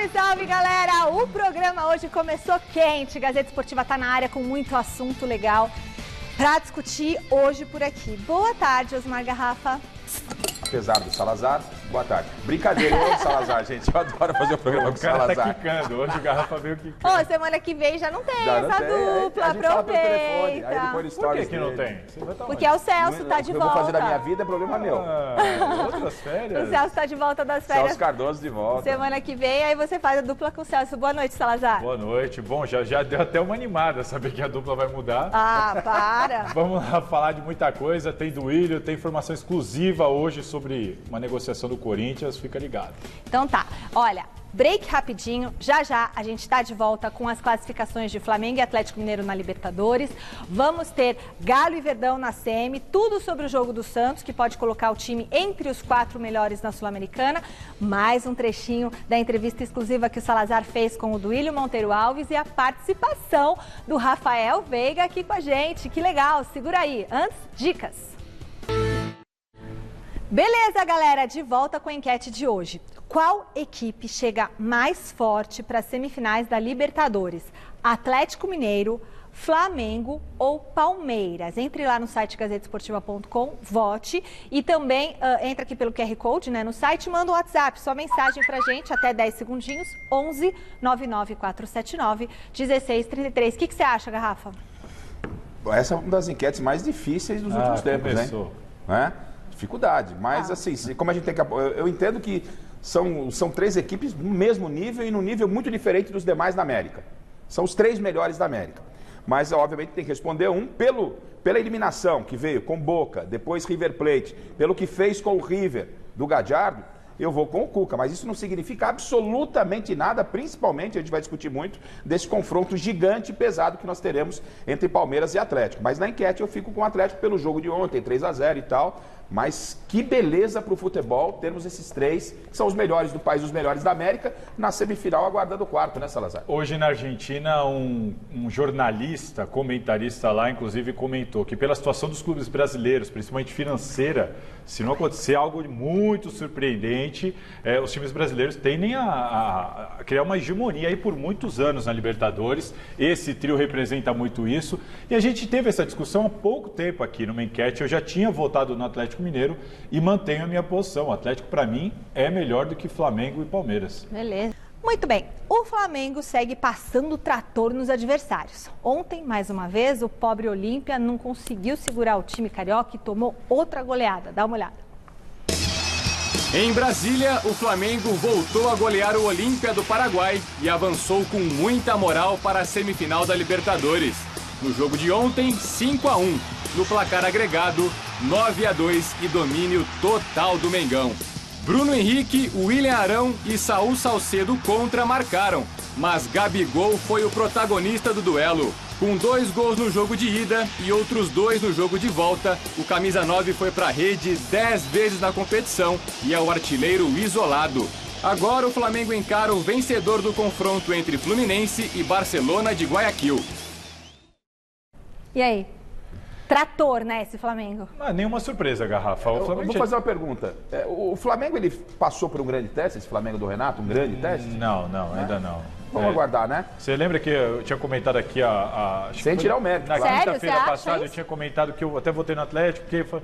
Salve, salve, galera! O programa hoje começou quente. Gazeta Esportiva tá na área com muito assunto legal pra discutir hoje por aqui. Boa tarde, Osmar Garrafa. Apesar do Salazar, boa tarde. Brincadeira, eu amo Salazar, gente. Eu adoro fazer o programa com o Salazar. O cara tá quicando, hoje o Garrafa veio quicando. Ô, semana que vem já não tem essa dupla, a gente fala pelo telefone, aí ele põe no Por stories que não dele. tem? Porque é o Celso, tá de Eu volta. vou fazer da minha vida, é problema meu. Outras férias? O Celso tá de volta das férias. Celso Cardoso de volta. Semana que vem, aí você faz a dupla com o Celso. Boa noite, Salazar. Boa noite. Bom, já deu até uma animada saber que a dupla vai mudar. Ah, para. Vamos lá falar de muita coisa. Tem Duílio, tem informação exclusiva hoje sobre uma negociação do Corinthians. Fica ligado. Então tá, olha, break rapidinho, já a gente tá de volta com as classificações de Flamengo e Atlético Mineiro na Libertadores. Vamos ter Galo e Verdão na semi, tudo sobre o jogo do Santos, que pode colocar o time entre os 4 melhores na Sul-Americana. Mais um trechinho da entrevista exclusiva que o Salazar fez com o Duílio Monteiro Alves e a participação do Rafael Veiga aqui com a gente. Que legal, segura aí. Antes, dicas. Beleza, galera, de volta com a enquete de hoje. Qual equipe chega mais forte para as semifinais da Libertadores? Atlético Mineiro, Flamengo ou Palmeiras? Entre lá no site gazetesportiva.com, vote e também entra aqui pelo QR Code, né, no site, manda um WhatsApp, sua mensagem pra gente, até 10 segundinhos, 11 99479 1633. O que você acha, Garrafa? Essa é uma das enquetes mais difíceis dos últimos tempos, né? Dificuldade, mas assim, como a gente tem que... Eu entendo que são 3 equipes no mesmo nível e num nível muito diferente dos demais da América. São os 3 melhores da América. Mas, obviamente, tem que responder pela eliminação que veio com Boca, depois River Plate, pelo que fez com o River do Gallardo, eu vou com o Cuca. Mas isso não significa absolutamente nada, principalmente, a gente vai discutir muito, desse confronto gigante e pesado que nós teremos entre Palmeiras e Atlético. Mas na enquete eu fico com o Atlético pelo jogo de ontem, 3-0 e tal. Mas que beleza para o futebol termos esses 3, que são os melhores do país, os melhores da América, na semifinal aguardando o quarto, né, Salazar? Hoje na Argentina, um jornalista, comentarista lá, inclusive, comentou que pela situação dos clubes brasileiros, principalmente financeira, se não acontecer algo muito surpreendente, os times brasileiros tendem a criar uma hegemonia aí por muitos anos na Libertadores. Esse trio representa muito isso. E a gente teve essa discussão há pouco tempo aqui numa enquete. Eu já tinha votado no Atlético Mineiro e mantenho a minha posição. O Atlético, para mim, é melhor do que Flamengo e Palmeiras. Beleza. Muito bem, o Flamengo segue passando o trator nos adversários. Ontem, mais uma vez, o pobre Olímpia não conseguiu segurar o time carioca e tomou outra goleada. Dá uma olhada. Em Brasília, o Flamengo voltou a golear o Olímpia do Paraguai e avançou com muita moral para a semifinal da Libertadores. No jogo de ontem, 5-1. No placar agregado, 9-2 e domínio total do Mengão. Bruno Henrique, William Arão e Saúl Salcedo contra marcaram, mas Gabigol foi o protagonista do duelo. Com 2 gols no jogo de ida e outros 2 no jogo de volta, o camisa 9 foi para a rede 10 vezes na competição e é o artilheiro isolado. Agora o Flamengo encara o vencedor do confronto entre Fluminense e Barcelona de Guayaquil. E aí? Trator, né, esse Flamengo? Não é nenhuma surpresa, Garrafa. Eu vou fazer uma pergunta. O Flamengo, ele passou por um grande teste, esse Flamengo do Renato? Um grande teste? Não, ainda não. Vamos aguardar, né? Você lembra que eu tinha comentado aqui sem tirar o mérito. Na claro. quinta-feira passada eu tinha comentado que eu até votei no Atlético, porque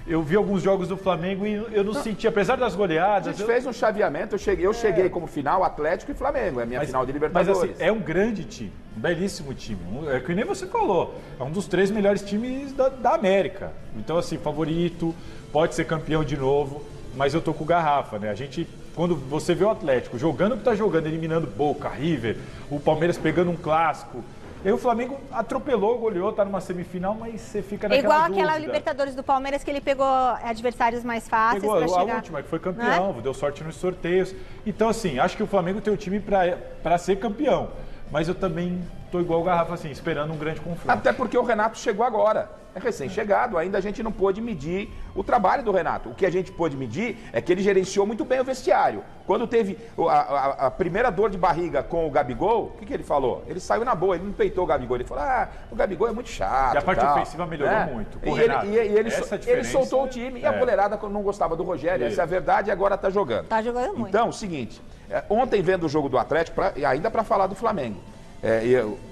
eu vi alguns jogos do Flamengo e eu não senti, apesar das goleadas... A gente fez um chaveamento, eu cheguei como final Atlético e Flamengo, é a minha final de Libertadores. Mas assim, é um grande time, um belíssimo time, é que nem você falou, é um dos 3 melhores times da América. Então assim, favorito, pode ser campeão de novo, mas eu tô com o Garrafa, né? A gente, quando você vê o Atlético jogando o que tá jogando, eliminando Boca, River, o Palmeiras pegando um clássico... E aí o Flamengo atropelou, goleou, tá numa semifinal, mas você fica naquela igual dúvida. Aquela Libertadores do Palmeiras que ele pegou adversários mais fáceis para chegar. A última, que foi campeão, deu sorte nos sorteios. Então, assim, acho que o Flamengo tem o time para ser campeão. Mas eu também tô igual o Garrafa, assim, esperando um grande confronto. Até porque o Renato chegou agora. É recém-chegado, ainda a gente não pôde medir o trabalho do Renato. O que a gente pôde medir é que ele gerenciou muito bem o vestiário. Quando teve a primeira dor de barriga com o Gabigol, o que ele falou? Ele saiu na boa, ele não peitou o Gabigol. Ele falou, o Gabigol é muito chato. E a parte ofensiva melhorou muito. Ele soltou o time e a goleirada não gostava do Rogério. Essa é a verdade e agora tá jogando. Tá jogando muito. Então, o seguinte, Ontem, vendo o jogo do Atlético, ainda para falar do Flamengo,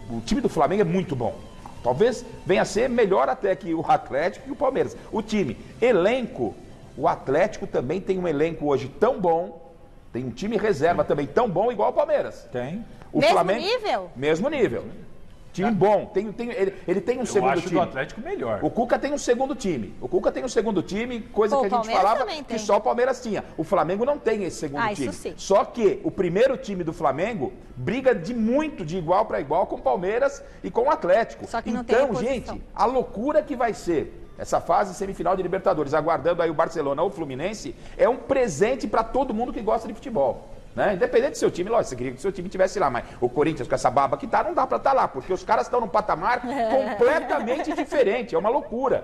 o time do Flamengo é muito bom. Talvez venha a ser melhor até que o Atlético e o Palmeiras. O time, elenco, o Atlético também tem um elenco hoje tão bom, tem um time reserva também tão bom igual o Palmeiras. Tem. O mesmo Flamengo, nível? Mesmo nível. Time bom. Ele tem um segundo time. Eu acho do Atlético melhor. O Cuca tem um segundo time. Coisa que a gente falava que só o Palmeiras tinha. O Flamengo não tem esse segundo time. Isso sim. Só que o primeiro time do Flamengo briga de igual para igual com o Palmeiras e com o Atlético. Só que não tem então, gente, a loucura que vai ser essa fase semifinal de Libertadores, aguardando aí o Barcelona ou o Fluminense, é um presente para todo mundo que gosta de futebol. Né? Independente do seu time, lógico, você queria que o seu time estivesse lá, mas o Corinthians com essa baba que tá, não dá para estar lá, porque os caras estão num patamar completamente diferente, é uma loucura.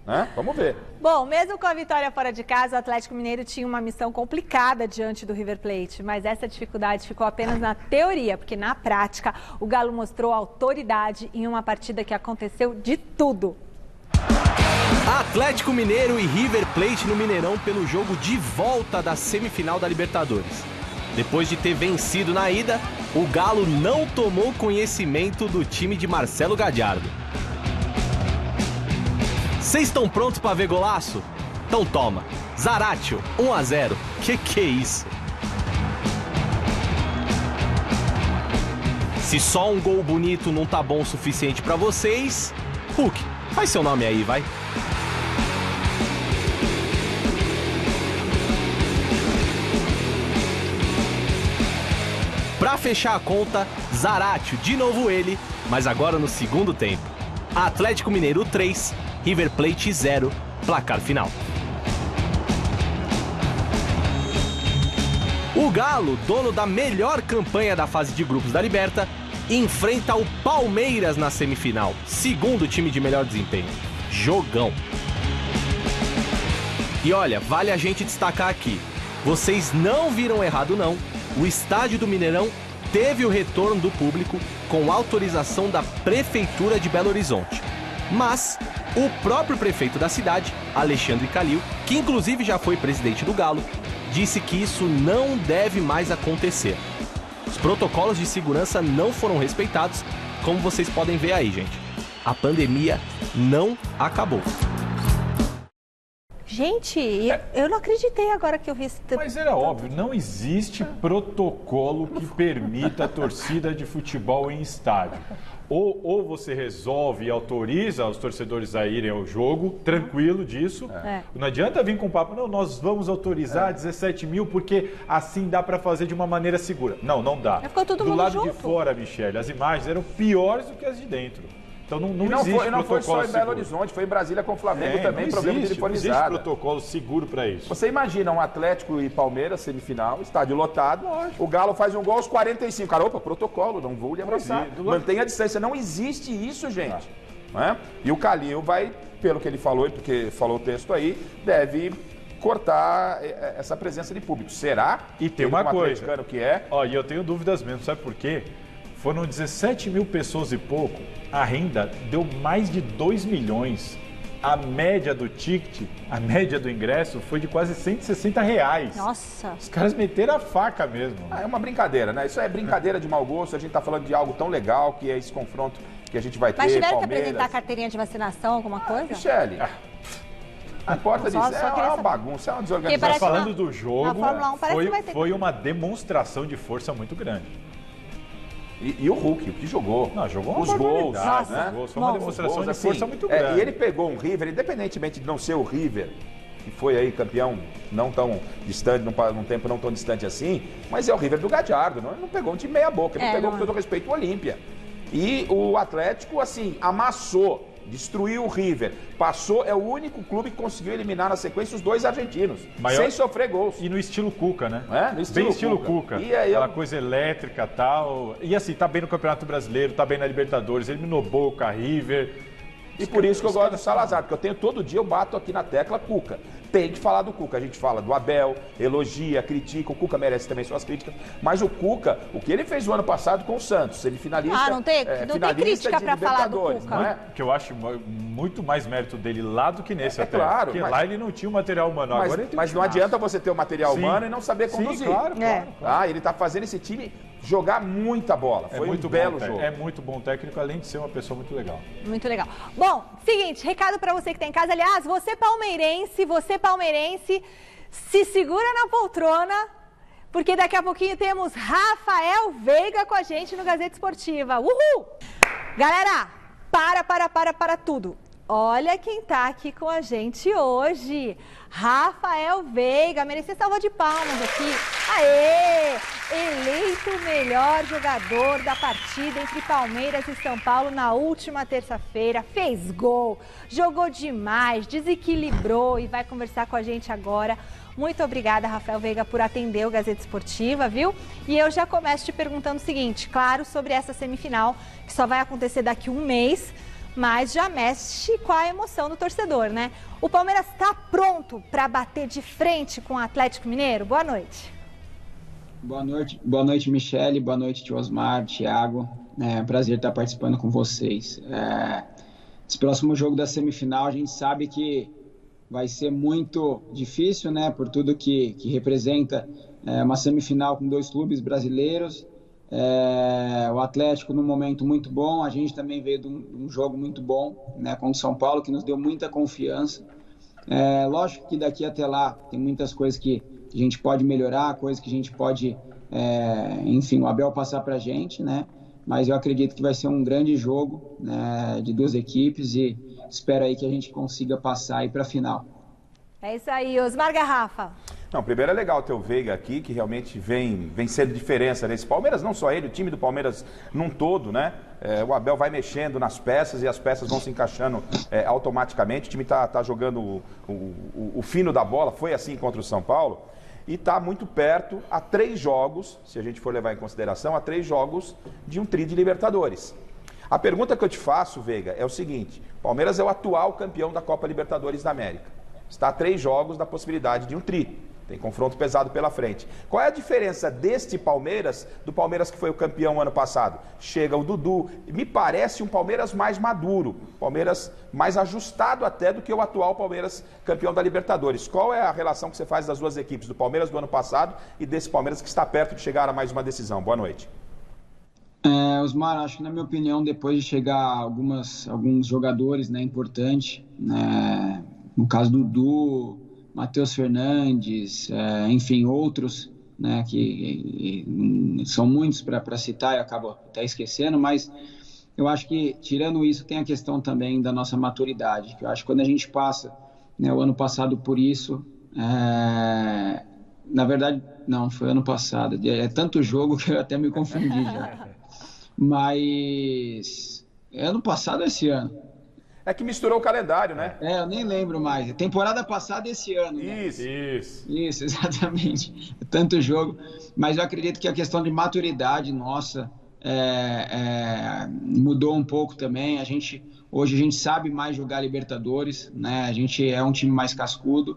Né? Vamos ver. Bom, mesmo com a vitória fora de casa, o Atlético Mineiro tinha uma missão complicada diante do River Plate, mas essa dificuldade ficou apenas na teoria, porque na prática o Galo mostrou autoridade em uma partida que aconteceu de tudo. Atlético Mineiro e River Plate no Mineirão pelo jogo de volta da semifinal da Libertadores. Depois de ter vencido na ida, o Galo não tomou conhecimento do time de Marcelo Gallardo. Vocês estão prontos para ver golaço? Então toma. Zaratio, 1-0. Que é isso? Se só um gol bonito não tá bom o suficiente para vocês, Hulk, faz seu nome aí, vai. Pra fechar a conta, Zaratio, de novo ele, mas agora no segundo tempo. Atlético Mineiro 3, River Plate 0, placar final. O Galo, dono da melhor campanha da fase de grupos da Liberta, enfrenta o Palmeiras na semifinal, segundo time de melhor desempenho. Jogão. E olha, vale a gente destacar aqui, vocês não viram errado não, o estádio do Mineirão teve o retorno do público com autorização da Prefeitura de Belo Horizonte. Mas o próprio prefeito da cidade, Alexandre Calil, que inclusive já foi presidente do Galo, disse que isso não deve mais acontecer. Os protocolos de segurança não foram respeitados, como vocês podem ver aí, gente. A pandemia não acabou. Gente, eu não acreditei agora que eu vi isso. Mas era óbvio, não existe protocolo que permita a torcida de futebol em estádio. Ou você resolve e autoriza os torcedores a irem ao jogo, tranquilo disso. Não adianta vir com papo, não, nós vamos autorizar 17 mil porque assim dá para fazer de uma maneira segura. Não, não dá. Ficou todo do mundo lado junto. de fora, Michele, as imagens eram piores do que as de dentro. Então não existe não foi só em Belo seguro. Horizonte, foi em Brasília com o Flamengo também, problema de uniformizada. Não existe protocolo seguro para isso. Você imagina um Atlético e Palmeiras, semifinal, estádio lotado, o Galo faz um gol aos 45. Cara, opa, protocolo, não vou lhe abraçar. Mantenha a distância. Não existe isso, gente. Não é? E o Calil vai, pelo que ele falou, e porque falou o texto aí, deve cortar essa presença de público. Será? E tem uma coisa. Que é? Ó, e eu tenho dúvidas mesmo, sabe por quê? Foram 17 mil pessoas e pouco, a renda deu mais de 2 milhões. A média do ticket, a média do ingresso foi de quase R$160. Nossa. Os caras meteram a faca mesmo. É uma brincadeira, né? Isso é brincadeira de mau gosto, a gente tá falando de algo tão legal que é esse confronto que a gente vai ter. Mas tiveram Palmeiras. que apresentar carteirinha de vacinação, alguma coisa? Michele, não importa disso, é uma bagunça, é uma desorganização. Falando do jogo, na Fórmula 1 parece que vai ter... foi uma demonstração de força muito grande. E o Hulk, o que jogou? Não, jogou os gols, né? Foi uma demonstração de força muito grande. E ele pegou um River, independentemente de não ser o River, que foi aí campeão não tão distante, num tempo não tão distante assim, mas é o River do Gallardo, ele não pegou um time meia boca, ele pegou com todo respeito o Olímpia. E o Atlético, assim, amassou, destruiu o River, passou, é o único clube que conseguiu eliminar na sequência os dois argentinos, sem sofrer gols. E no estilo Cuca, né? No estilo Cuca. E aí, aquela coisa elétrica e tal. E assim, tá bem no Campeonato Brasileiro, tá bem na Libertadores, eliminou Boca, River. E por isso que eu gosto do Salazar, porque todo dia eu bato aqui na tecla Cuca. tem que falar do Cuca. A gente fala do Abel, elogia, critica, o Cuca merece também suas críticas, mas o Cuca, o que ele fez o ano passado com o Santos, semifinalista, não tem crítica para falar do Cuca. Não é? Que eu acho muito mais mérito dele lá do que nesse até. Claro. Porque lá ele não tinha o material humano, agora ele tem. Mas não adianta você ter o material humano e não saber conduzir. Sim, claro. Ele está fazendo esse time jogar muita bola. Foi um belo jogo. É muito bom técnico, além de ser uma pessoa muito legal. Muito legal. Bom, seguinte, recado para você que está em casa. Aliás, você palmeirense, se segura na poltrona, porque daqui a pouquinho temos Rafael Veiga com a gente no Gazeta Esportiva. Uhul! Galera, para tudo. Olha quem tá aqui com a gente hoje. Rafael Veiga, merecia salva de palmas aqui. Aê! Eleito o melhor jogador da partida entre Palmeiras e São Paulo na última terça-feira. Fez gol, jogou demais, desequilibrou e vai conversar com a gente agora. Muito obrigada, Rafael Veiga, por atender o Gazeta Esportiva, viu? E eu já começo te perguntando o seguinte, claro, sobre essa semifinal, que só vai acontecer daqui a um mês, mas já mexe com a emoção do torcedor, né? O Palmeiras está pronto para bater de frente com o Atlético Mineiro? Boa noite. Boa noite, Michele, boa noite, tio Osmar, Thiago. É um prazer estar participando com vocês. Esse próximo jogo da semifinal, a gente sabe que vai ser muito difícil, né? Por tudo que representa uma semifinal com dois clubes brasileiros. O Atlético num momento muito bom, a gente também veio de um jogo muito bom, né, com o São Paulo, que nos deu muita confiança. Lógico que daqui até lá tem muitas coisas que a gente pode melhorar, coisas que a gente pode, enfim, o Abel passar pra gente, né, mas eu acredito que vai ser um grande jogo, né, de duas equipes e espero aí que a gente consiga passar aí pra final. É isso aí, Osmar Garrafa. Não, primeiro é legal ter o Veiga aqui, que realmente vem sendo diferença nesse Palmeiras, não só ele, o time do Palmeiras num todo, né? O Abel vai mexendo nas peças e as peças vão se encaixando automaticamente. O time tá jogando o fino da bola, foi assim contra o São Paulo, e está muito perto, a 3 jogos, se a gente for levar em consideração, a 3 jogos de um tri de Libertadores. A pergunta que eu te faço, Veiga, é o seguinte: Palmeiras é o atual campeão da Copa Libertadores da América. Está a 3 jogos da possibilidade de um tri. Tem confronto pesado pela frente. Qual é a diferença deste Palmeiras do Palmeiras que foi o campeão ano passado? Chega o Dudu, me parece um Palmeiras mais maduro, Palmeiras mais ajustado até do que o atual Palmeiras campeão da Libertadores. Qual é a relação que você faz das duas equipes, do Palmeiras do ano passado e desse Palmeiras que está perto de chegar a mais uma decisão? Boa noite. Osmar, acho que na minha opinião, depois de chegar alguns jogadores, né, importantes, né, no caso do Dudu, Matheus Fernandes, enfim, outros, né, que são muitos para citar e acabo até esquecendo, mas eu acho que, tirando isso, tem a questão também da nossa maturidade, que eu acho que quando a gente passa, né, o ano passado por isso, na verdade, não, foi ano passado, é tanto jogo que eu até me confundi já, mas ano passado ou esse ano? É que misturou o calendário, né? Eu nem lembro mais. Temporada passada esse ano, né? Isso, exatamente. Tanto jogo. Mas eu acredito que a questão de maturidade nossa mudou um pouco também. Hoje a gente sabe mais jogar Libertadores, né? A gente é um time mais cascudo.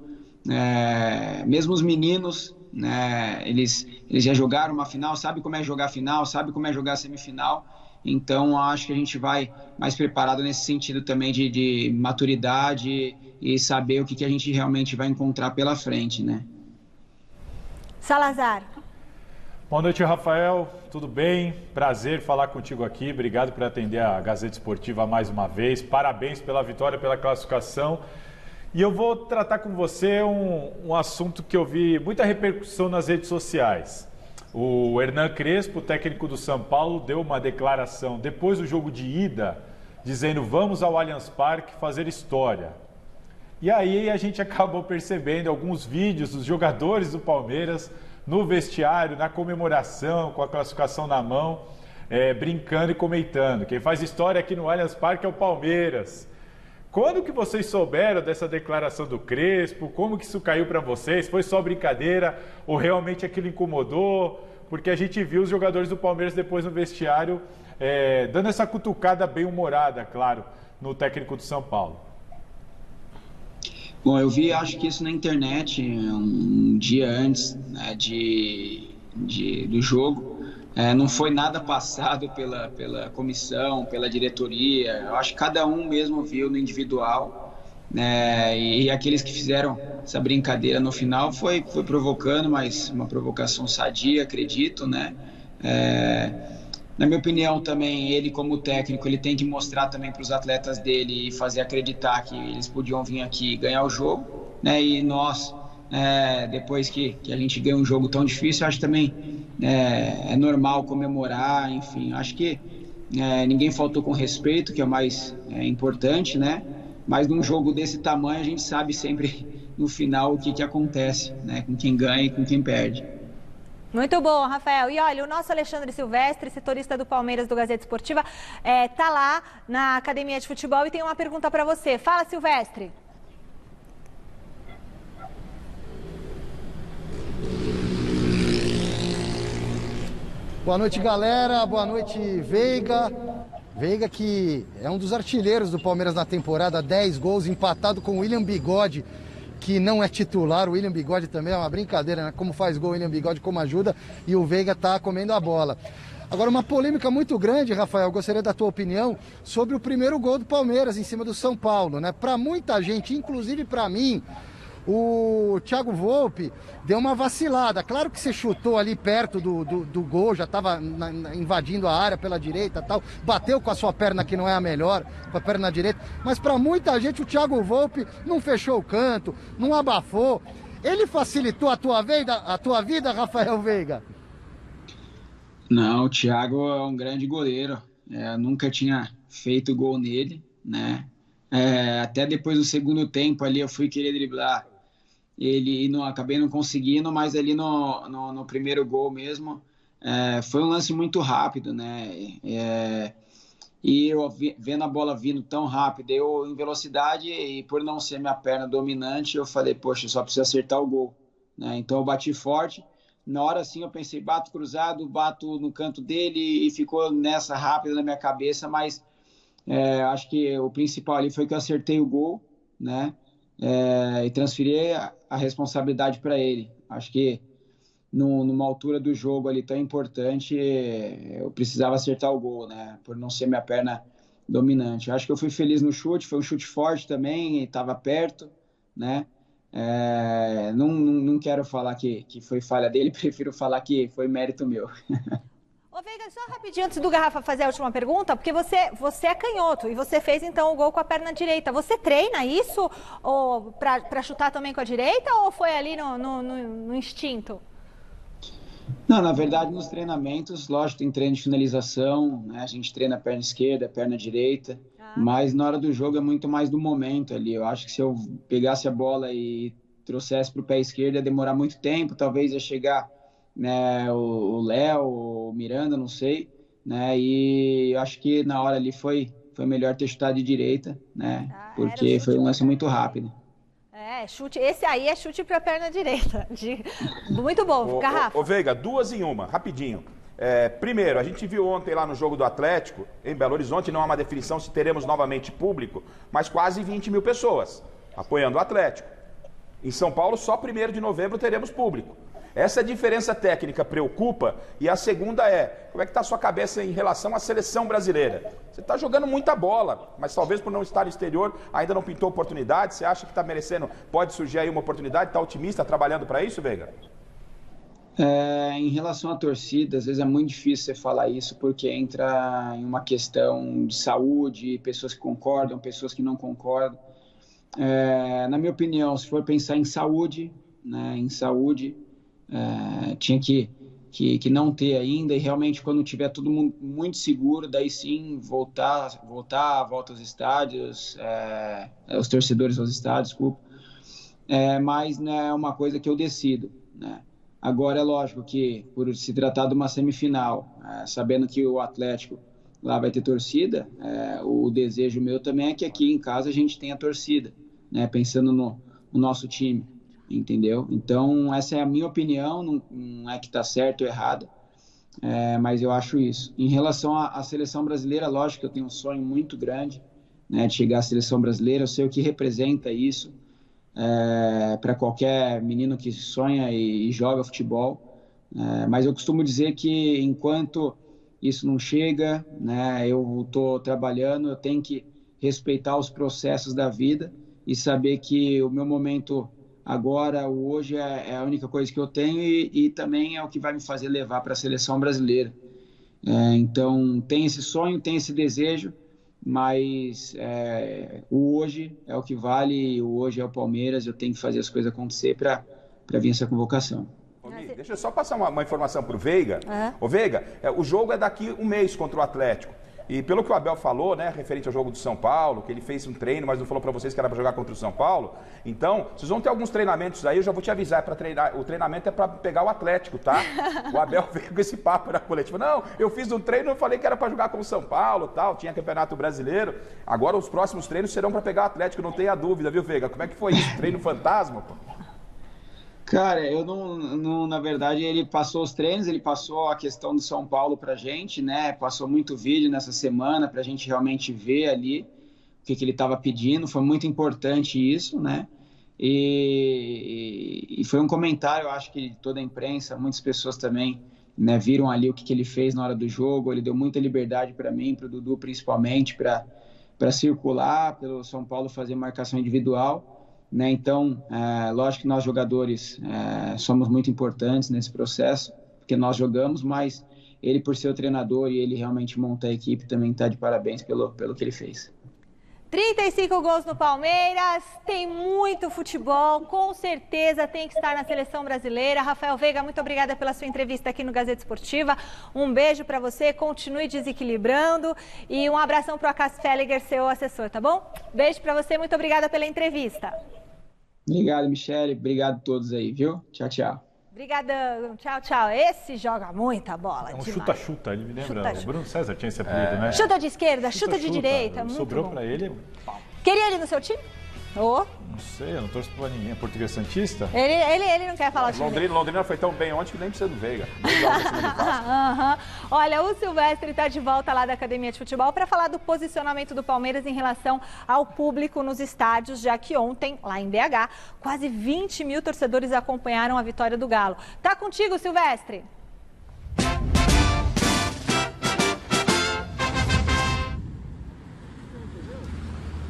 Mesmo os meninos, né? Eles já jogaram uma final, sabe como é jogar final, sabe como é jogar semifinal. Então, acho que a gente vai mais preparado nesse sentido também de maturidade e saber o que a gente realmente vai encontrar pela frente, né? Salazar. Boa noite, Rafael. Tudo bem? Prazer falar contigo aqui. Obrigado por atender a Gazeta Esportiva mais uma vez. Parabéns pela vitória, pela classificação. E eu vou tratar com você um assunto que eu vi muita repercussão nas redes sociais. O Hernan Crespo, técnico do São Paulo, deu uma declaração depois do jogo de ida, dizendo: vamos ao Allianz Parque fazer história. E aí a gente acabou percebendo alguns vídeos dos jogadores do Palmeiras no vestiário, na comemoração, com a classificação na mão, brincando e comentando. Quem faz história aqui no Allianz Parque é o Palmeiras. Quando que vocês souberam dessa declaração do Crespo? Como que isso caiu para vocês? Foi só brincadeira ou realmente aquilo incomodou? Porque a gente viu os jogadores do Palmeiras depois no vestiário dando essa cutucada bem humorada, claro, no técnico do São Paulo. Bom, eu vi, acho que isso na internet um dia antes, né, do jogo. Não foi nada passado pela comissão, pela diretoria. Eu acho que cada um mesmo viu no individual, né, e aqueles que fizeram essa brincadeira no final foi provocando, mas uma provocação sadia, acredito, né? Na minha opinião também, ele como técnico, ele tem que mostrar também para os atletas dele e fazer acreditar que eles podiam vir aqui e ganhar o jogo, né? E nós, depois que a gente ganha um jogo tão difícil, acho também é normal comemorar, enfim. Acho que ninguém faltou com respeito, que é o mais importante, né? Mas num jogo desse tamanho, a gente sabe sempre no final o que acontece, né? Com quem ganha e com quem perde. Muito bom, Rafael. E olha, o nosso Alexandre Silvestre, setorista do Palmeiras do Gazeta Esportiva, tá lá na academia de futebol e tem uma pergunta para você. Fala, Silvestre. Boa noite, galera. Boa noite, Veiga. Veiga que é um dos artilheiros do Palmeiras na temporada, 10 gols, empatado com o William Bigode, que não é titular. O William Bigode também é uma brincadeira, né? Como faz gol o William Bigode, como ajuda, e o Veiga tá comendo a bola. Agora, uma polêmica muito grande, Rafael, gostaria da tua opinião sobre o primeiro gol do Palmeiras em cima do São Paulo, né? Para muita gente, inclusive para mim, o Thiago Volpi deu uma vacilada. Claro que você chutou ali perto do gol, já estava invadindo a área pela direita, tal, bateu com a sua perna que não é a melhor, com a perna direita, mas para muita gente o Thiago Volpi não fechou o canto, não abafou. Ele facilitou a tua vida, Rafael Veiga? Não, o Thiago é um grande goleiro. Nunca tinha feito gol nele, né? Até depois do segundo tempo ali eu fui querer driblar ele e acabei não conseguindo, mas ali no primeiro gol mesmo foi um lance muito rápido, né? E eu vendo a bola vindo tão rápido, eu em velocidade, e por não ser minha perna dominante, eu falei, poxa, só preciso acertar o gol, né? Então eu bati forte. Na hora assim eu pensei, bato cruzado, bato no canto dele, e ficou nessa rápida na minha cabeça, mas acho que o principal ali foi que eu acertei o gol, né? E transferi a responsabilidade para ele. Acho que numa altura do jogo ali tão importante, eu precisava acertar o gol, né? Por não ser minha perna dominante. Acho que eu fui feliz no chute, foi um chute forte também, estava perto, né? Não quero falar que foi falha dele, prefiro falar que foi mérito meu. Ô, Veiga, só rapidinho antes do Garrafa fazer a última pergunta, porque você é canhoto e você fez então o gol com a perna direita. Você treina isso para chutar também com a direita ou foi ali no instinto? Não, na verdade, nos treinamentos, lógico, tem treino de finalização, né? A gente treina a perna esquerda, a perna direita, mas na hora do jogo é muito mais do momento ali. Eu acho que se eu pegasse a bola e trouxesse para o pé esquerdo ia demorar muito tempo, talvez ia chegar, né, o Léo, o Miranda, não sei, né? E eu acho que na hora ali foi melhor ter chutado de direita, né? Porque foi um lance muito rápido. Chute. Esse aí é chute para a perna direita. Muito bom, Garrafa. Ô, Veiga, 2 em 1, rapidinho. Primeiro, a gente viu ontem lá no jogo do Atlético, em Belo Horizonte, não há uma definição se teremos novamente público, mas quase 20 mil pessoas apoiando o Atlético. Em São Paulo, só 1º de novembro teremos público. Essa diferença técnica preocupa, e a segunda como é que está a sua cabeça em relação à seleção brasileira? Você está jogando muita bola, mas talvez por não estar no exterior ainda não pintou oportunidade. Você acha que está merecendo, pode surgir aí uma oportunidade, está otimista, trabalhando para isso, Veiga? Em relação à torcida, às vezes é muito difícil você falar isso, porque entra em uma questão de saúde, pessoas que concordam, pessoas que não concordam. Na minha opinião, se for pensar em saúde, né, tinha que não ter ainda, e realmente quando tiver todo mundo muito seguro, daí sim volta aos estádios, os torcedores aos estádios, desculpa. Mas não é uma coisa que eu decido, né? Agora é lógico que por se tratar de uma semifinal, sabendo que o Atlético lá vai ter torcida, o desejo meu também é que aqui em casa a gente tenha torcida, né? Pensando no nosso time. Entendeu? Então, essa é a minha opinião, não é que está certo ou errado, mas eu acho isso. Em relação à seleção brasileira, lógico que eu tenho um sonho muito grande, né, de chegar à seleção brasileira, eu sei o que representa isso, para qualquer menino que sonha e joga futebol. Mas eu costumo dizer que enquanto isso não chega, né, eu estou trabalhando, eu tenho que respeitar os processos da vida e saber que o meu momento agora, o hoje, é a única coisa que eu tenho e também é o que vai me fazer levar para a seleção brasileira. Então, tem esse sonho, tem esse desejo, mas o hoje é o que vale, o hoje é o Palmeiras, eu tenho que fazer as coisas acontecer para vir essa convocação. Deixa eu só passar uma informação para o Veiga. Ô Veiga, o jogo é daqui um mês contra o Atlético. E pelo que o Abel falou, né, referente ao jogo do São Paulo, que ele fez um treino, mas não falou para vocês que era para jogar contra o São Paulo. Então, vocês vão ter alguns treinamentos aí, eu já vou te avisar, para treinar. O treinamento é para pegar o Atlético, tá? O Abel veio com esse papo na coletiva. Não, eu fiz um treino, eu falei que era para jogar com o São Paulo, tal, tinha Campeonato Brasileiro. Agora os próximos treinos serão para pegar o Atlético, não tenha dúvida, viu, Veiga? Como é que foi isso? Treino fantasma, pô? Cara, eu não, na verdade, ele passou os treinos, ele passou a questão do São Paulo pra gente, né? Passou muito vídeo nessa semana pra gente realmente ver ali o que ele estava pedindo. Foi muito importante isso, né? E foi um comentário, eu acho que toda a imprensa, muitas pessoas também, né, viram ali o que ele fez na hora do jogo. Ele deu muita liberdade para mim, para o Dudu principalmente, para circular, pelo São Paulo fazer marcação individual. Né? Então, lógico que nós jogadores somos muito importantes nesse processo, porque nós jogamos, mas ele, por ser o treinador e ele realmente monta a equipe, também está de parabéns pelo que ele fez. 35 gols no Palmeiras, tem muito futebol, com certeza tem que estar na seleção brasileira. Rafael Veiga, muito obrigada pela sua entrevista aqui no Gazeta Esportiva. Um beijo para você, continue desequilibrando e um abração para o Acas Felliger, seu assessor, tá bom? Beijo para você, muito obrigada pela entrevista. Obrigado, Michele, obrigado a todos aí, viu? Tchau, tchau. Obrigadão, tchau, tchau. Esse joga muita bola. É um chuta-chuta, ele me lembra. O Bruno César tinha esse apelido, né? Chuta de esquerda, chuta de direita. Sobrou pra ele. Queria ele no seu time? Não sei, eu não torço pra ninguém. Português Santista? Ele não quer falar o time. Londrina foi tão bem ontem que nem precisa do Veiga. Olha, o Silvestre está de volta lá da Academia de Futebol para falar do posicionamento do Palmeiras em relação ao público nos estádios, já que ontem, lá em BH, quase 20 mil torcedores acompanharam a vitória do Galo. Tá contigo, Silvestre?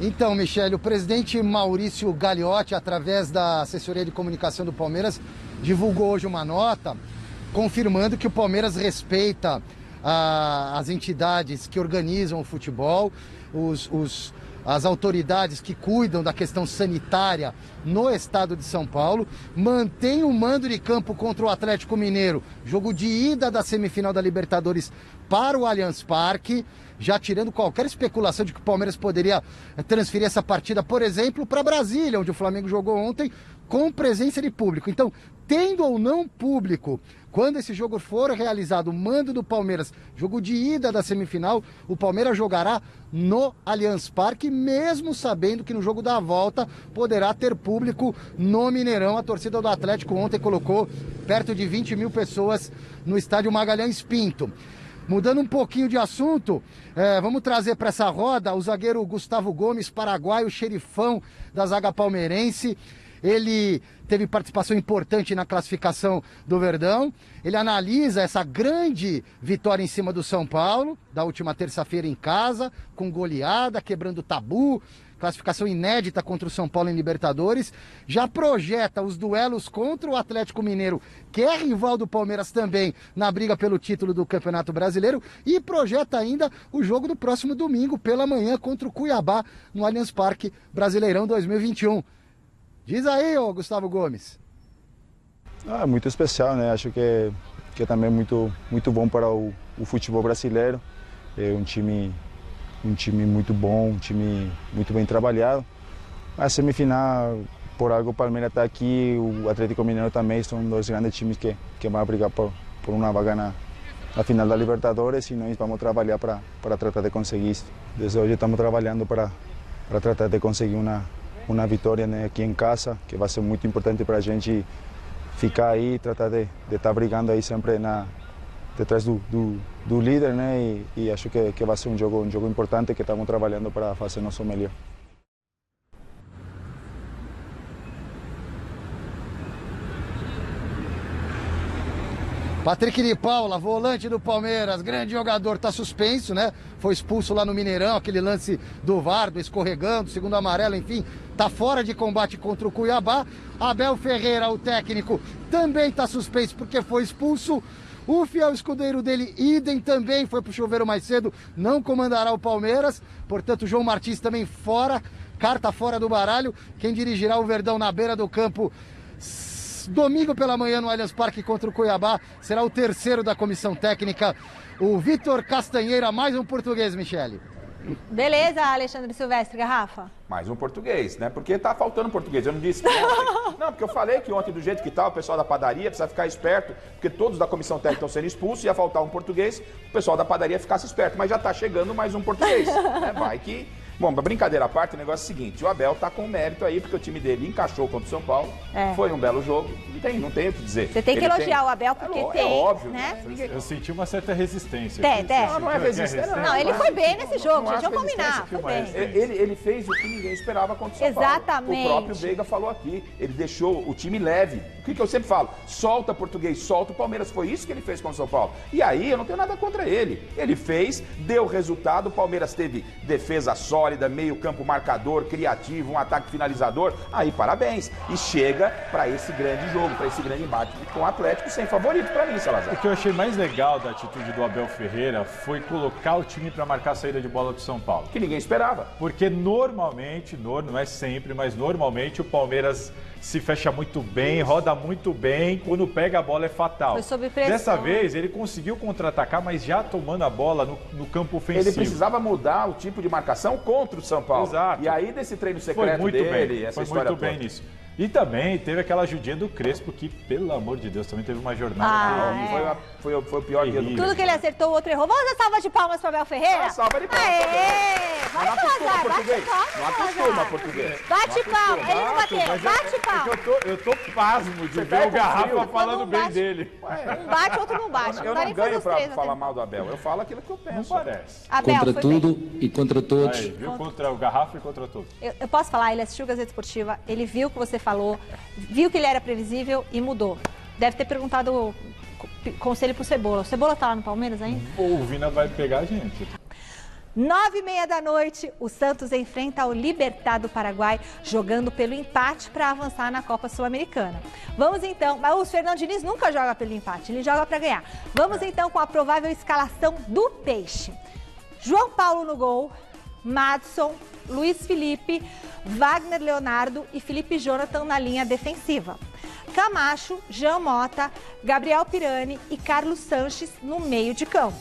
Então, Michele, o presidente Maurício Gagliotti, através da assessoria de comunicação do Palmeiras, divulgou hoje uma nota confirmando que o Palmeiras respeita as entidades que organizam o futebol, as autoridades que cuidam da questão sanitária no estado de São Paulo, mantém o mando de campo contra o Atlético Mineiro, jogo de ida da semifinal da Libertadores para o Allianz Parque, já tirando qualquer especulação de que o Palmeiras poderia transferir essa partida, por exemplo, para Brasília, onde o Flamengo jogou ontem, com presença de público. Então, tendo ou não público, quando esse jogo for realizado, o mando do Palmeiras, jogo de ida da semifinal, o Palmeiras jogará no Allianz Parque, mesmo sabendo que no jogo da volta poderá ter público no Mineirão. A torcida do Atlético ontem colocou perto de 20 mil pessoas no estádio Magalhães Pinto. Mudando um pouquinho de assunto, vamos trazer para essa roda o zagueiro Gustavo Gomes, paraguaio, xerifão da zaga palmeirense. Ele teve participação importante na classificação do Verdão. Ele analisa essa grande vitória em cima do São Paulo, da última terça-feira em casa, com goleada, quebrando tabu, classificação inédita contra o São Paulo em Libertadores. Já projeta os duelos contra o Atlético Mineiro, que é rival do Palmeiras também, na briga pelo título do Campeonato Brasileiro. E projeta ainda o jogo do próximo domingo, pela manhã, contra o Cuiabá, no Allianz Parque, Brasileirão 2021. Diz aí, ô Gustavo Gomes. Muito especial, né? Acho que é também muito bom para o futebol brasileiro. É um time muito bom, um time muito bem trabalhado. A semifinal, por algo o Palmeiras está aqui, o Atlético Mineiro também, são dois grandes times que vão brigar por uma vaga na final da Libertadores e nós vamos trabalhar para tratar de conseguir isso. Desde hoje estamos trabalhando para tratar de conseguir uma vitória, né, aqui em casa, que vai ser muito importante para a gente ficar aí, tratar de estar brigando aí sempre detrás do líder, né, e acho que vai ser um jogo importante que estamos trabalhando para fazer nosso melhor. Patrick de Paula, volante do Palmeiras, grande jogador, tá suspenso, né? Foi expulso lá no Mineirão, aquele lance do VAR, do escorregando, segundo amarelo, enfim, tá fora de combate contra o Cuiabá. Abel Ferreira, o técnico, também tá suspenso porque foi expulso. O fiel escudeiro dele, idem, também foi pro chuveiro mais cedo, não comandará o Palmeiras. Portanto, João Martins também fora, carta fora do baralho. Quem dirigirá o Verdão na beira do campo domingo pela manhã no Allianz Parque contra o Cuiabá será o terceiro da comissão técnica, o Vitor Castanheira, mais um português, Michele. Beleza, Alexandre Silvestre, Garrafa? Mais um português, né? Porque tá faltando português. Eu não disse que ontem. Não, porque eu falei que ontem, do jeito que tá, o pessoal da padaria precisa ficar esperto, porque todos da comissão técnica estão sendo expulsos, ia faltar um português, o pessoal da padaria ficasse esperto. Mas já tá chegando mais um português. Né? Vai que... Bom, brincadeira à parte, o negócio é o seguinte, o Abel tá com mérito aí, porque o time dele encaixou contra o São Paulo, foi um belo jogo, não tem o que dizer. Você tem que elogiar o Abel, porque tem, óbvio, né? Eu senti uma certa resistência. Não é resistência. Não, ele foi bem nesse jogo, gente, vamos combinar. Ele fez o que ninguém esperava contra o São Paulo. Exatamente. O próprio Veiga falou aqui, ele deixou o time leve. O que eu sempre falo? Solta português, solta o Palmeiras. Foi isso que ele fez contra o São Paulo. E aí, eu não tenho nada contra ele. Ele fez, deu resultado, o Palmeiras teve defesa sólida, meio campo marcador, criativo, um ataque finalizador. Aí, parabéns. E chega para esse grande jogo, para esse grande embate com o Atlético, sem favorito para mim, Salazar. O que eu achei mais legal da atitude do Abel Ferreira foi colocar o time para marcar a saída de bola do São Paulo. Que ninguém esperava. Porque normalmente, não é sempre, mas normalmente o Palmeiras se fecha muito bem, roda muito bem, quando pega a bola é fatal. Foi sob pressão. Dessa vez ele conseguiu contra-atacar, mas já tomando a bola no campo ofensivo. Ele precisava mudar o tipo de marcação contra o São Paulo. Exato. E aí desse treino secreto dele, essa história toda. Foi muito bem nisso. E também teve aquela ajudinha do Crespo, que, pelo amor de Deus, também teve uma jornada. Foi o pior dia do Crespo. Tudo que ele acertou, o outro errou. Vamos dar salva de palmas para Abel Ferreira? Salva de palmas. Vai, Salazar, bate palma. Não acostuma português. Bate palma, ele não bateu, bate palma. Eu tô pasmo de ver o Garrafa falando bem dele. Um bate, outro não bate. Eu não ganho pra falar mal do Abel, eu falo aquilo que eu penso. Não parece. Abel, contra tudo e contra todos. Aí, viu? Contra o Garrafa e contra todos. Eu posso falar, ele assistiu a Gazeta Esportiva, ele viu o que você falou, viu que ele era previsível e mudou. Deve ter perguntado conselho pro Cebola. O Cebola tá lá no Palmeiras ainda? O Vina vai pegar a gente. 9h30 da noite, o Santos enfrenta o Libertad do Paraguai, jogando pelo empate para avançar na Copa Sul-Americana. Vamos então, mas o Fernando Diniz nunca joga pelo empate, ele joga para ganhar. Vamos então com a provável escalação do Peixe. João Paulo no gol, Madson, Luiz Felipe, Wagner Leonardo e Felipe Jonathan na linha defensiva. Camacho, Jean Mota, Gabriel Pirani e Carlos Sanches no meio de campo.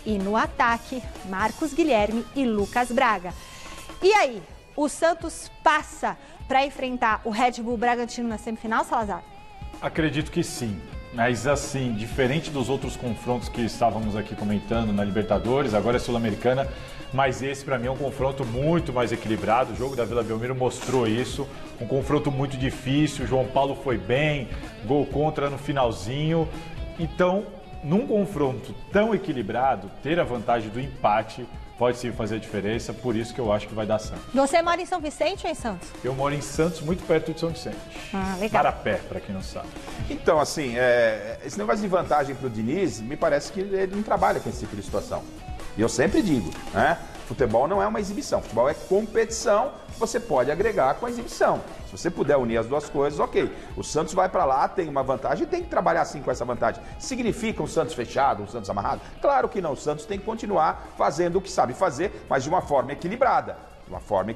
E no ataque, Marcos Guilherme e Lucas Braga. E aí, o Santos passa para enfrentar o Red Bull Bragantino na semifinal, Salazar? Acredito que sim. Mas assim, diferente dos outros confrontos que estávamos aqui comentando na Libertadores, agora é Sul-Americana, mas esse para mim é um confronto muito mais equilibrado. O jogo da Vila Belmiro mostrou isso, um confronto muito difícil, o João Paulo foi bem, gol contra no finalzinho. Então, num confronto tão equilibrado, ter a vantagem do empate pode sim fazer a diferença, por isso que eu acho que vai dar Santos. Você mora em São Vicente ou em Santos? Eu moro em Santos, muito perto de São Vicente. Legal. Marapé, para quem não sabe. Então, assim, esse negócio de vantagem para o Diniz, me parece que ele não trabalha com esse tipo de situação. E eu sempre digo, né? Futebol não é uma exibição, futebol é competição, você pode agregar com a exibição. Se você puder unir as duas coisas, ok. O Santos vai para lá, tem uma vantagem e tem que trabalhar assim com essa vantagem. Significa um Santos fechado, um Santos amarrado? Claro que não, o Santos tem que continuar fazendo o que sabe fazer, mas de uma forma equilibrada, uma forma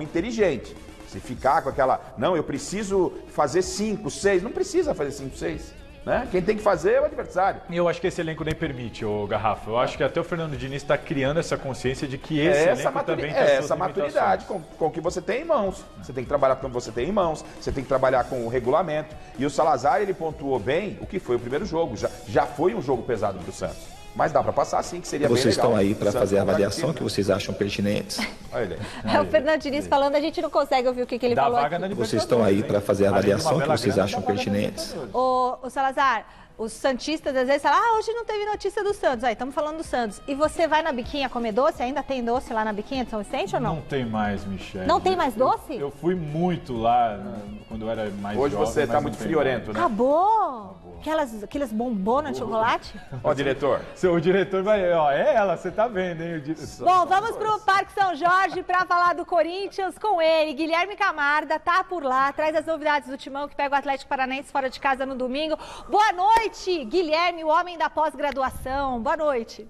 inteligente. Se ficar com aquela, não, eu preciso fazer 5, 6, não precisa fazer 5, 6. Né? Quem tem que fazer é o adversário. E eu acho que esse elenco nem permite, ô Garrafa. Eu acho que até o Fernando Diniz está criando essa consciência de que esse elenco também tem essa maturidade com o que você tem em mãos. Você tem que trabalhar com o que você tem em mãos, você tem que trabalhar com o regulamento. E o Salazar, ele pontuou bem o que foi o primeiro jogo. Já foi um jogo pesado para o Santos. Mas dá para passar sim, que seria bem legal. Vocês estão aí para fazer a avaliação que vocês acham pertinentes? É o Fernando Diniz falando, a gente não consegue ouvir o que ele falou aqui. Vocês estão aí para fazer a avaliação que vocês acham pertinentes? O Salazar, os santistas às vezes falam, hoje não teve notícia do Santos. Aí, estamos falando do Santos. E você vai na Biquinha comer doce? Ainda tem doce lá na Biquinha de São Vicente ou não? Não tem mais, Michele. Não tem mais doce? Eu fui muito lá quando eu era mais Hoje jovem. Hoje você está muito friorento, né? Acabou? Aqueles bombonas de chocolate? Ó, diretor. O diretor vai... Ó, é ela, você tá vendo, hein? Bom, vamos pro Parque São Jorge para falar do Corinthians com ele. Guilherme Camarda tá por lá, traz as novidades do Timão que pega o Atlético Paranaense fora de casa no domingo. Boa noite, Guilherme, o homem da pós-graduação. Boa noite.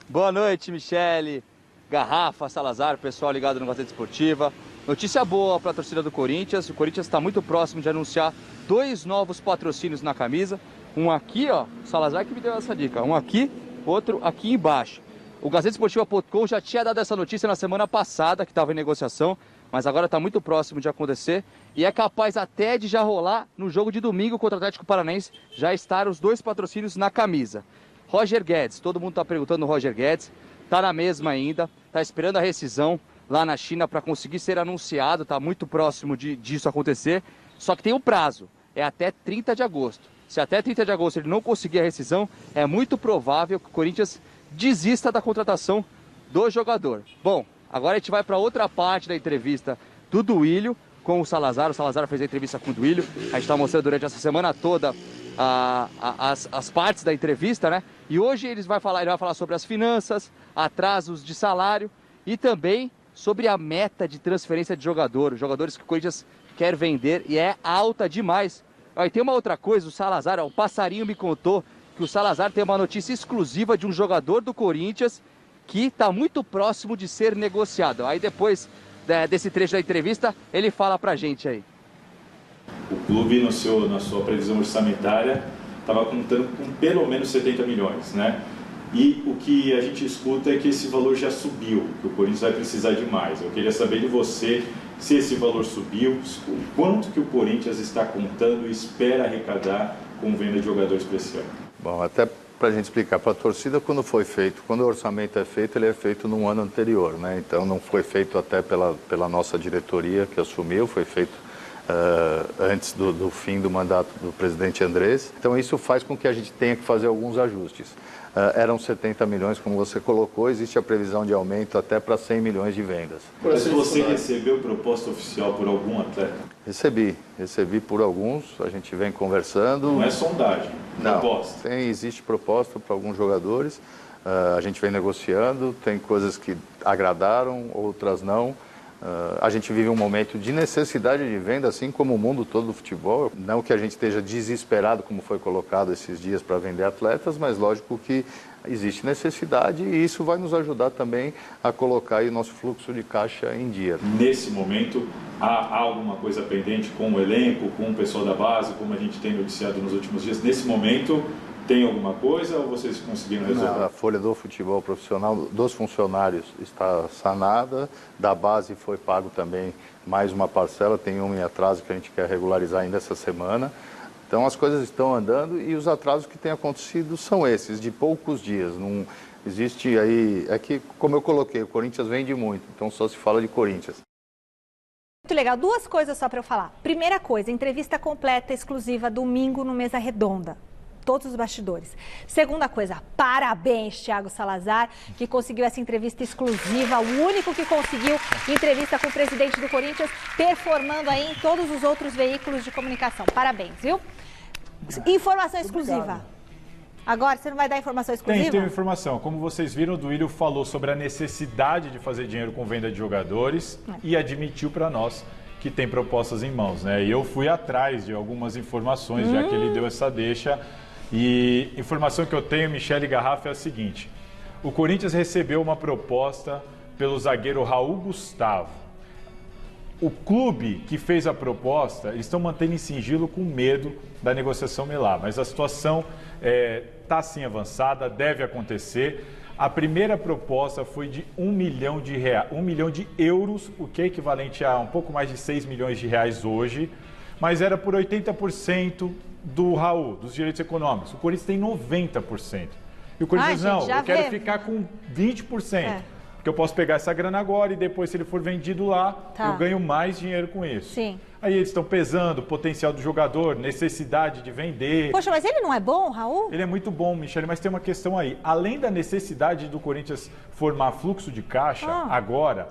Boa noite, Michele, Garrafa, Salazar, pessoal ligado no Gazeta Esportiva. Notícia boa para a torcida do Corinthians. O Corinthians está muito próximo de anunciar 2 novos patrocínios na camisa. Um aqui, ó, Salazar que me deu essa dica. Um aqui, outro aqui embaixo. O GazetaEsportiva.com já tinha dado essa notícia na semana passada, que estava em negociação, mas agora está muito próximo de acontecer e é capaz até de já rolar no jogo de domingo contra o Atlético Paranaense, já estar os 2 patrocínios na camisa. Roger Guedes, todo mundo está perguntando o Roger Guedes, está na mesma ainda, está esperando a rescisão lá na China para conseguir ser anunciado, está muito próximo disso acontecer, só que tem um prazo, é até 30 de agosto. Se até 30 de agosto ele não conseguir a rescisão, é muito provável que o Corinthians desista da contratação do jogador. Bom, agora a gente vai para outra parte da entrevista do Duílio com o Salazar. O Salazar fez a entrevista com o Duílio, a gente está mostrando durante essa semana toda as partes da entrevista, né? E hoje ele vai falar sobre as finanças, atrasos de salário e também sobre a meta de transferência de jogadores que o Corinthians quer vender e é alta demais. E tem uma outra coisa, o Salazar, o passarinho me contou que o Salazar tem uma notícia exclusiva de um jogador do Corinthians que está muito próximo de ser negociado. Aí depois desse trecho da entrevista, ele fala pra gente aí. O clube, na sua previsão orçamentária, estava contando com pelo menos 70 milhões, né? E o que a gente escuta é que esse valor já subiu, que o Corinthians vai precisar de mais. Eu queria saber de você se esse valor subiu, o quanto que o Corinthians está contando e espera arrecadar com venda de jogadores para esse ano. Bom, até para a gente explicar para a torcida, quando o orçamento é feito, ele é feito no ano anterior, né? Então não foi feito até pela nossa diretoria que assumiu, foi feito antes do fim do mandato do presidente Andrés. Então isso faz com que a gente tenha que fazer alguns ajustes. Eram 70 milhões, como você colocou, existe a previsão de aumento até para 100 milhões de vendas. Mas você recebeu proposta oficial por algum atleta? Recebi por alguns, a gente vem conversando. Não é sondagem, proposta? Não, existe proposta para alguns jogadores, a gente vem negociando, tem coisas que agradaram, outras não. A gente vive um momento de necessidade de venda, assim como o mundo todo do futebol. Não que a gente esteja desesperado, como foi colocado esses dias, para vender atletas, mas lógico que existe necessidade e isso vai nos ajudar também a colocar aí o nosso fluxo de caixa em dia. Nesse momento, há alguma coisa pendente com o elenco, com o pessoal da base, como a gente tem noticiado nos últimos dias? Nesse momento, tem alguma coisa ou vocês conseguiram resolver? A folha do futebol profissional dos funcionários está sanada, da base foi pago também mais uma parcela, tem um em atraso que a gente quer regularizar ainda essa semana. Então as coisas estão andando e os atrasos que têm acontecido são esses, de poucos dias. Não existe aí, é que como eu coloquei, o Corinthians vende muito, então só se fala de Corinthians. Muito legal, 2 coisas só para eu falar. Primeira coisa, entrevista completa, exclusiva, domingo no Mesa Redonda. Todos os bastidores. Segunda coisa, parabéns, Thiago Salazar, que conseguiu essa entrevista exclusiva, o único que conseguiu entrevista com o presidente do Corinthians, performando aí em todos os outros veículos de comunicação. Parabéns, viu? Informação exclusiva. Obrigado. Agora, você não vai dar informação exclusiva? Tem informação. Como vocês viram, o Duílio falou sobre a necessidade de fazer dinheiro com venda de jogadores e admitiu para nós que tem propostas em mãos, né? E eu fui atrás de algumas informações, já que ele deu essa deixa. E informação que eu tenho, Michele Garrafa, é a seguinte: o Corinthians recebeu uma proposta pelo zagueiro Raul Gustavo. O clube que fez a proposta, eles estão mantendo em sigilo com medo da negociação melar, mas a situação está sim avançada, deve acontecer. A primeira proposta foi de 1 milhão de euros, o que é equivalente a um pouco mais de 6 milhões de reais hoje, mas era por 80% do Raul, dos direitos econômicos. O Corinthians tem 90%. E o Corinthians, não, eu quero ficar com 20%. porque eu posso pegar essa grana agora e depois, se ele for vendido lá, eu ganho mais dinheiro com isso. Sim. Aí eles estão pesando o potencial do jogador, necessidade de vender. Poxa, mas ele não é bom, Raul? Ele é muito bom, Michele, mas tem uma questão aí. Além da necessidade do Corinthians formar fluxo de caixa agora,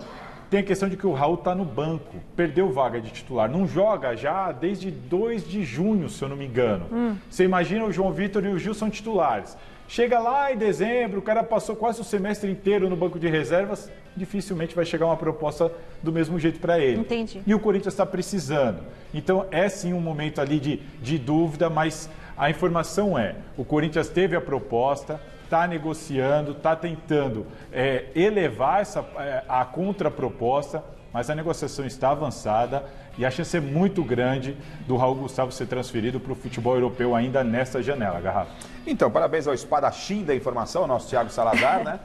tem a questão de que o Raul está no banco, perdeu vaga de titular, não joga já desde 2 de junho, se eu não me engano. Você imagina o João Vitor e o Gil são titulares. Chega lá em dezembro, o cara passou quase o semestre inteiro no banco de reservas, dificilmente vai chegar uma proposta do mesmo jeito para ele. Entendi. E o Corinthians está precisando. Então é sim um momento ali de dúvida, mas a informação é, o Corinthians teve a proposta, está negociando, está tentando elevar a contraproposta, mas a negociação está avançada e a chance é muito grande do Raul Gustavo ser transferido para o futebol europeu ainda nesta janela, Garrafa. Então, parabéns ao espadachim da informação, nosso Thiago Salazar, né?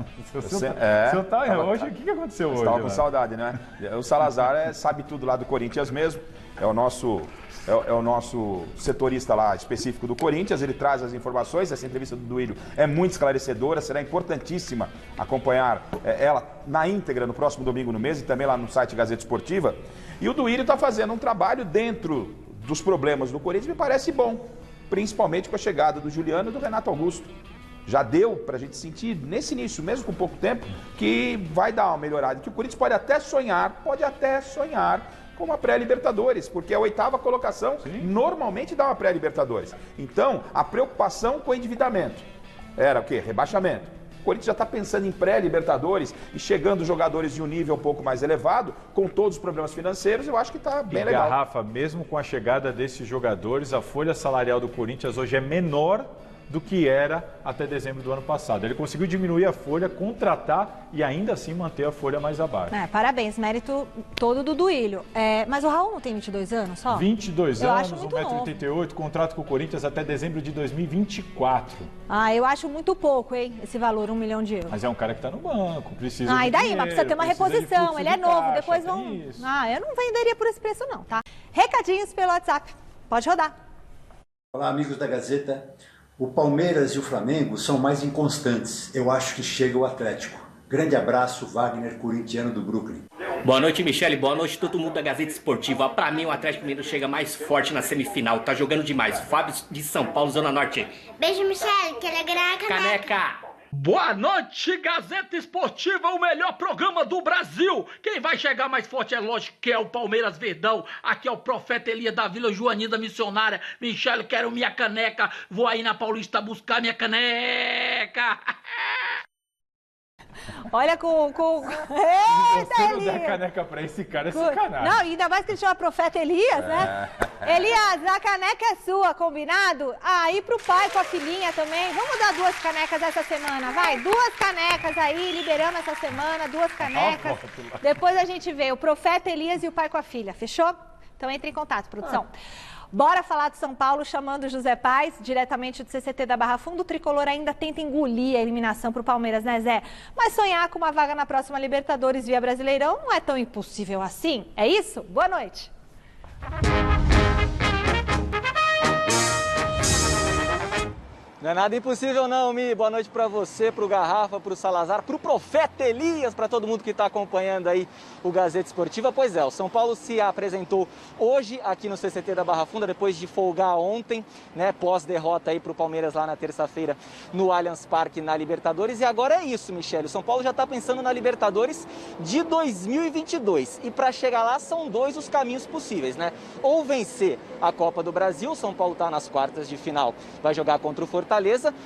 Hoje, o que aconteceu hoje? Estava com saudade, né? O Salazar sabe tudo lá do Corinthians mesmo, é o nosso setorista lá específico do Corinthians, ele traz as informações, essa entrevista do Duílio é muito esclarecedora, será importantíssima acompanhar ela na íntegra no próximo domingo no mês e também lá no site Gazeta Esportiva. E o Duílio está fazendo um trabalho dentro dos problemas do Corinthians, me parece bom, principalmente com a chegada do Juliano e do Renato Augusto. Já deu para a gente sentir, nesse início, mesmo com pouco tempo, que vai dar uma melhorada, que o Corinthians pode até sonhar com uma pré-Libertadores, porque a 8ª colocação normalmente dá uma pré-Libertadores. Então, a preocupação com o endividamento era o quê? Rebaixamento. O Corinthians já está pensando em pré-Libertadores e chegando jogadores de um nível um pouco mais elevado, com todos os problemas financeiros, eu acho que está bem legal. Garrafa, mesmo com a chegada desses jogadores, a folha salarial do Corinthians hoje é menor do que era até dezembro do ano passado. Ele conseguiu diminuir a folha, contratar e ainda assim manter a folha mais abaixo. Parabéns, mérito todo do Duílio. Mas o Raul não tem 22 anos só? 22 anos, 1,88 m, contrato com o Corinthians até dezembro de 2024. Eu acho muito pouco, hein, esse valor, 1 milhão de euros. Mas é um cara que está no banco, precisa e daí? Dinheiro, mas precisa ter uma reposição, ele é novo, caixa, depois vão... eu não venderia por esse preço não, tá? Recadinhos pelo WhatsApp, pode rodar. Olá, amigos da Gazeta. O Palmeiras e o Flamengo são mais inconstantes. Eu acho que chega o Atlético. Grande abraço, Wagner, corintiano do Brooklyn. Boa noite, Michele. Boa noite, todo mundo da Gazeta Esportiva. Pra mim, o Atlético Mineiro chega mais forte na semifinal. Tá jogando demais. Fábio de São Paulo, Zona Norte. Beijo, Michele. Quero ganhar a caneca. Boa noite, Gazeta Esportiva, o melhor programa do Brasil. Quem vai chegar mais forte é lógico que é o Palmeiras Verdão. Aqui é o Profeta Elias da Vila Joanina Missionária. Michele, quero minha caneca. Vou aí na Paulista buscar minha caneca. Olha com... Eita, você não der caneca pra esse cara, é sacanagem. Não, ainda mais que ele chama Profeta Elias, né? Elias, a caneca é sua, combinado? E pro pai com a filhinha também. Vamos dar 2 canecas essa semana, vai? 2 canecas aí, liberamos essa semana, 2 canecas. Depois a gente vê o Profeta Elias e o pai com a filha, fechou? Então entre em contato, produção. Bora falar de São Paulo, chamando o José Paz, diretamente do CCT da Barra Funda. O Tricolor ainda tenta engolir a eliminação para o Palmeiras, né, Zé? Mas sonhar com uma vaga na próxima Libertadores via Brasileirão não é tão impossível assim. É isso? Boa noite. Não é nada impossível não, Mi. Boa noite para você, para o Garrafa, para o Salazar, para o Profeta Elias, para todo mundo que está acompanhando aí o Gazeta Esportiva. Pois é, o São Paulo se apresentou hoje aqui no CCT da Barra Funda, depois de folgar ontem, né, pós-derrota aí para o Palmeiras lá na terça-feira no Allianz Parque na Libertadores. E agora é isso, Michele, o São Paulo já está pensando na Libertadores de 2022. E para chegar lá são 2 os caminhos possíveis, né? Ou vencer a Copa do Brasil, o São Paulo está nas quartas de final, vai jogar contra o Fortaleza,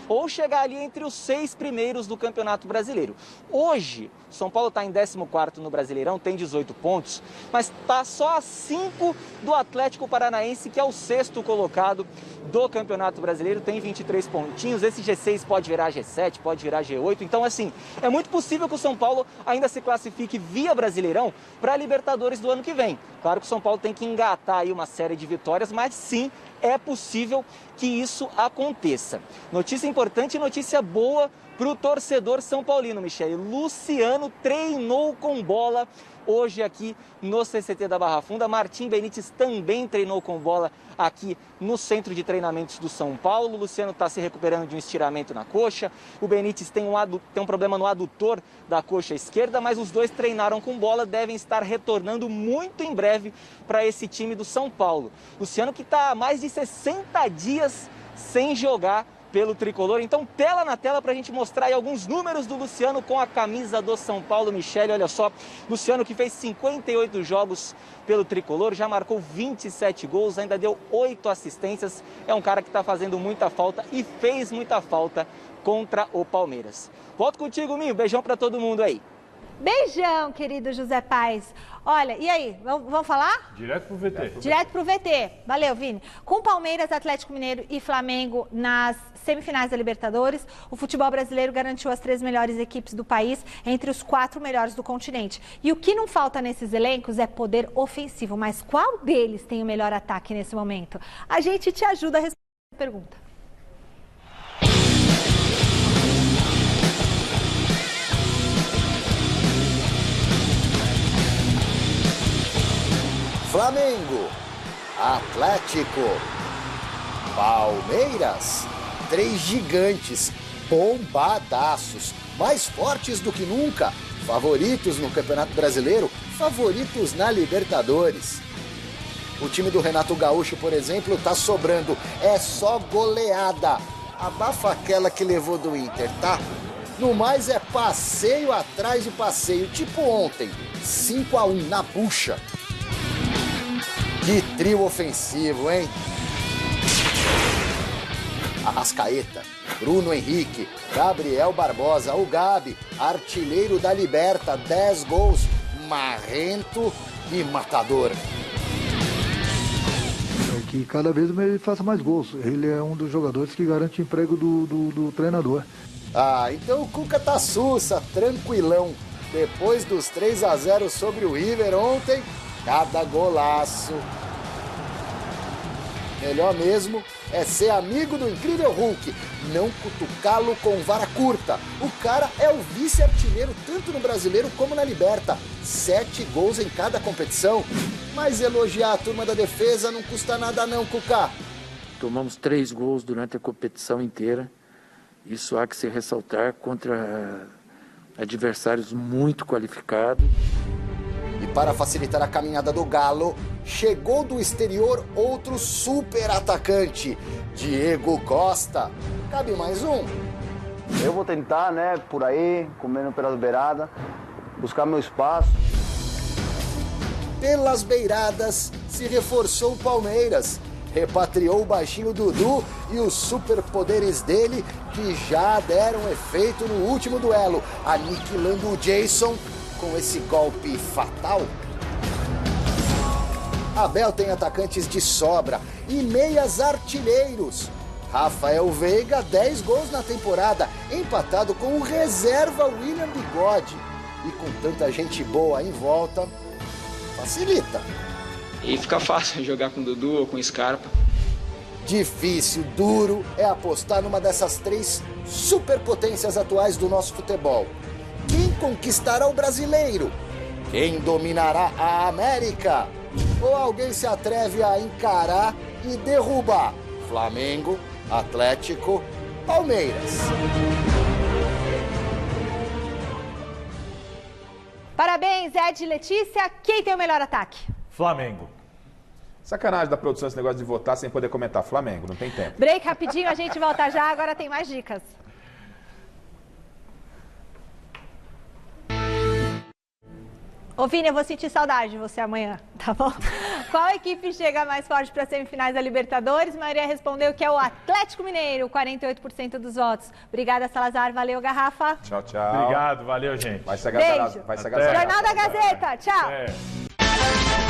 ou chegar ali entre os 6 primeiros do Campeonato Brasileiro. Hoje, São Paulo está em 14º no Brasileirão, tem 18 pontos, mas está só a 5 do Atlético Paranaense, que é o 6º colocado do Campeonato Brasileiro, tem 23 pontinhos. Esse G6 pode virar G7, pode virar G8, então assim, é muito possível que o São Paulo ainda se classifique via Brasileirão para a Libertadores do ano que vem. Claro que o São Paulo tem que engatar aí uma série de vitórias, mas sim, é possível que isso aconteça. Notícia importante e notícia boa para o torcedor são paulino, Michele. Luciano treinou com bola hoje aqui no CCT da Barra Funda. Martim Benítez também treinou com bola aqui no Centro de Treinamentos do São Paulo. O Luciano está se recuperando de um estiramento na coxa. O Benítez tem um problema no adutor da coxa esquerda, mas os dois treinaram com bola, devem estar retornando muito em breve para esse time do São Paulo. Luciano que está há mais de 60 dias sem jogar pelo tricolor. Então, tela na tela para a gente mostrar aí alguns números do Luciano com a camisa do São Paulo. Michele, olha só, Luciano que fez 58 jogos pelo tricolor, já marcou 27 gols, ainda deu 8 assistências. É um cara que está fazendo muita falta e fez muita falta contra o Palmeiras. Volto contigo, Minho. Beijão para todo mundo aí. Beijão, querido José Paes. Olha, e aí, vamos falar? Direto pro VT. Direto pro VT. Valeu, Vini. Com Palmeiras, Atlético Mineiro e Flamengo nas semifinais da Libertadores, o futebol brasileiro garantiu as 3 melhores equipes do país entre os 4 melhores do continente. E o que não falta nesses elencos é poder ofensivo. Mas qual deles tem o melhor ataque nesse momento? A gente te ajuda a responder essa pergunta. Flamengo, Atlético, Palmeiras, 3 gigantes, bombadaços, mais fortes do que nunca, favoritos no Campeonato Brasileiro, favoritos na Libertadores. O time do Renato Gaúcho, por exemplo, tá sobrando, é só goleada. Abafa aquela que levou do Inter, tá? No mais é passeio atrás de passeio, tipo ontem, 5-1 na bucha. Que trio ofensivo, hein? Arrascaeta, Bruno Henrique, Gabriel Barbosa, o Gabi, artilheiro da Liberta, 10 gols, marrento e matador. É que cada vez ele faça mais gols. Ele é um dos jogadores que garante o emprego do treinador. Ah, então o Cuca tá sussa, tranquilão. Depois dos 3-0 sobre o River ontem, cada golaço. Melhor mesmo é ser amigo do incrível Hulk, não cutucá-lo com vara curta. O cara é o vice-artilheiro tanto no Brasileiro como na Liberta. 7 gols em cada competição. Mas elogiar a turma da defesa não custa nada não, Cuca. Tomamos 3 gols durante a competição inteira. Isso há que se ressaltar contra adversários muito qualificados. E para facilitar a caminhada do Galo, chegou do exterior outro super atacante, Diego Costa. Cabe mais um? Eu vou tentar, né, por aí, comendo pelas beiradas, buscar meu espaço. Pelas beiradas se reforçou o Palmeiras. Repatriou o baixinho Dudu e os superpoderes dele que já deram efeito no último duelo, aniquilando o Jason com esse golpe fatal. Abel tem atacantes de sobra e meias artilheiros. Rafael Veiga, 10 gols na temporada, empatado com o reserva William Bigode. E com tanta gente boa em volta, facilita. E fica fácil jogar com Dudu ou com Scarpa. Difícil, duro é apostar numa dessas 3 superpotências atuais do nosso futebol. Quem conquistará o brasileiro? Quem dominará a América? Ou alguém se atreve a encarar e derrubar Flamengo, Atlético, Palmeiras? Parabéns, Ed e Letícia. Quem tem o melhor ataque? Flamengo. Sacanagem da produção esse negócio de votar sem poder comentar. Flamengo, não tem tempo. Break rapidinho, a gente volta já, agora tem mais dicas. Ô Vini, eu vou sentir saudade de você amanhã, tá bom? Qual equipe chega mais forte para as semifinais da Libertadores? A maioria respondeu que é o Atlético Mineiro, 48% dos votos. Obrigada, Salazar. Valeu, Garrafa. Tchau, tchau. Obrigado, valeu, gente. Vai se agasalhar. Vai se agasalhar. Jornal da Gazeta. Tchau.